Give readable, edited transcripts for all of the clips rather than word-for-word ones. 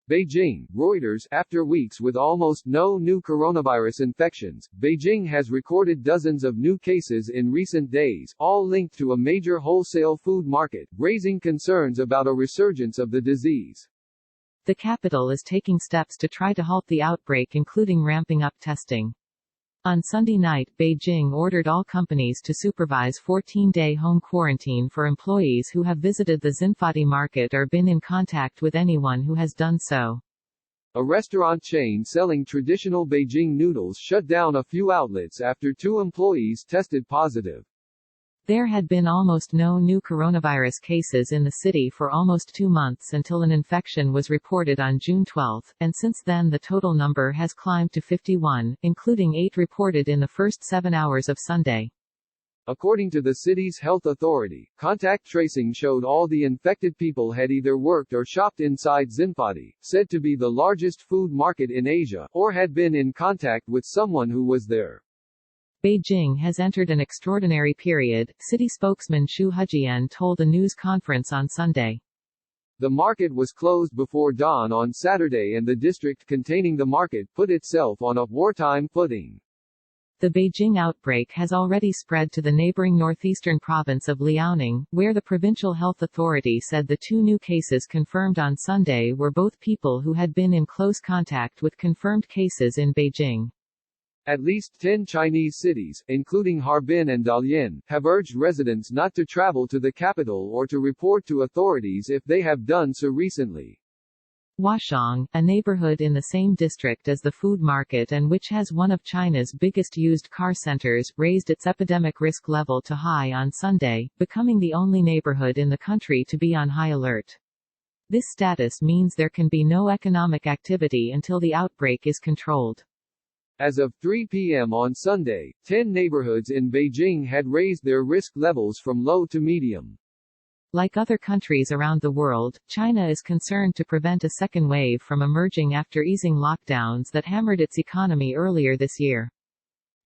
Beijing, Reuters. After weeks with almost no new coronavirus infections, Beijing has recorded dozens of new cases in recent days, all linked to a major wholesale food market, raising concerns about a resurgence of the disease. The capital is taking steps to try to halt the outbreak, including ramping up testing. On Sunday night, Beijing ordered all companies to supervise 14-day home quarantine for employees who have visited the Xinfadi market or been in contact with anyone who has done so. A restaurant chain selling traditional Beijing noodles shut down a few outlets after 2 employees tested positive. There had been almost no new coronavirus cases in the city for almost 2 months until an infection was reported on June 12, and since then the total number has climbed to 51, including 8 reported in the first 7 hours of Sunday. According to the city's health authority, contact tracing showed all the infected people had either worked or shopped inside Xinfadi, said to be the largest food market in Asia, or had been in contact with someone who was there. Beijing has entered an extraordinary period, city spokesman Xu Hejian told a news conference on Sunday. The market was closed before dawn on Saturday and the district containing the market put itself on a wartime footing. The Beijing outbreak has already spread to the neighboring northeastern province of Liaoning, where the provincial health authority said the 2 new cases confirmed on Sunday were both people who had been in close contact with confirmed cases in Beijing. At least 10 Chinese cities, including Harbin and Dalian, have urged residents not to travel to the capital or to report to authorities if they have done so recently. Huashang, a neighborhood in the same district as the food market and which has one of China's biggest used car centers, raised its epidemic risk level to high on Sunday, becoming the only neighborhood in the country to be on high alert. This status means there can be no economic activity until the outbreak is controlled. As of 3 p.m. on Sunday, 10 neighborhoods in Beijing had raised their risk levels from low to medium. Like other countries around the world, China is concerned to prevent a second wave from emerging after easing lockdowns that hammered its economy earlier this year.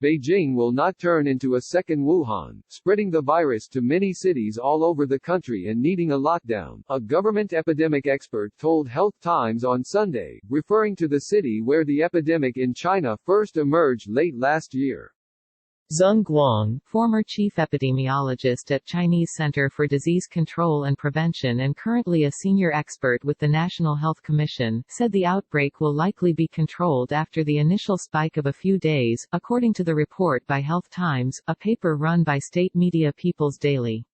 Beijing will not turn into a second Wuhan, spreading the virus to many cities all over the country and needing a lockdown, a government epidemic expert told Health Times on Sunday, referring to the city where the epidemic in China first emerged late last year. Zheng Guang, former chief epidemiologist at Chinese Center for Disease Control and Prevention and currently a senior expert with the National Health Commission, said the outbreak will likely be controlled after the initial spike of a few days, according to the report by Health Times, a paper run by state media People's Daily.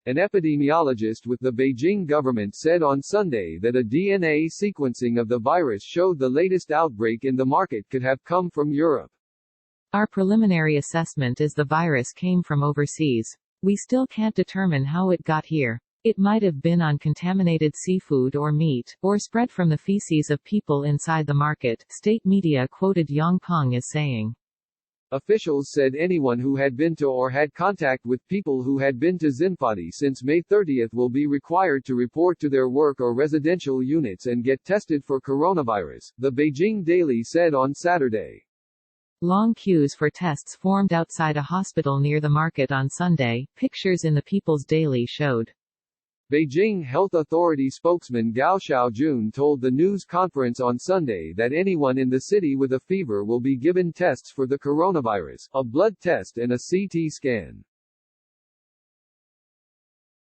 An epidemiologist with the Beijing government said on Sunday that a DNA sequencing of the virus showed the latest outbreak in the market could have come from Europe. Our preliminary assessment is the virus came from overseas. We still can't determine how it got here. It might have been on contaminated seafood or meat, or spread from the feces of people inside the market, state media quoted Yang Peng as saying. Officials said anyone who had been to or had contact with people who had been to Xinfadi since May 30 will be required to report to their work or residential units and get tested for coronavirus, the Beijing Daily said on Saturday. Long queues for tests formed outside a hospital near the market on Sunday, pictures in the People's Daily showed. Beijing Health Authority spokesman Gao Xiaojun told the news conference on Sunday that anyone in the city with a fever will be given tests for the coronavirus, a blood test and a CT scan.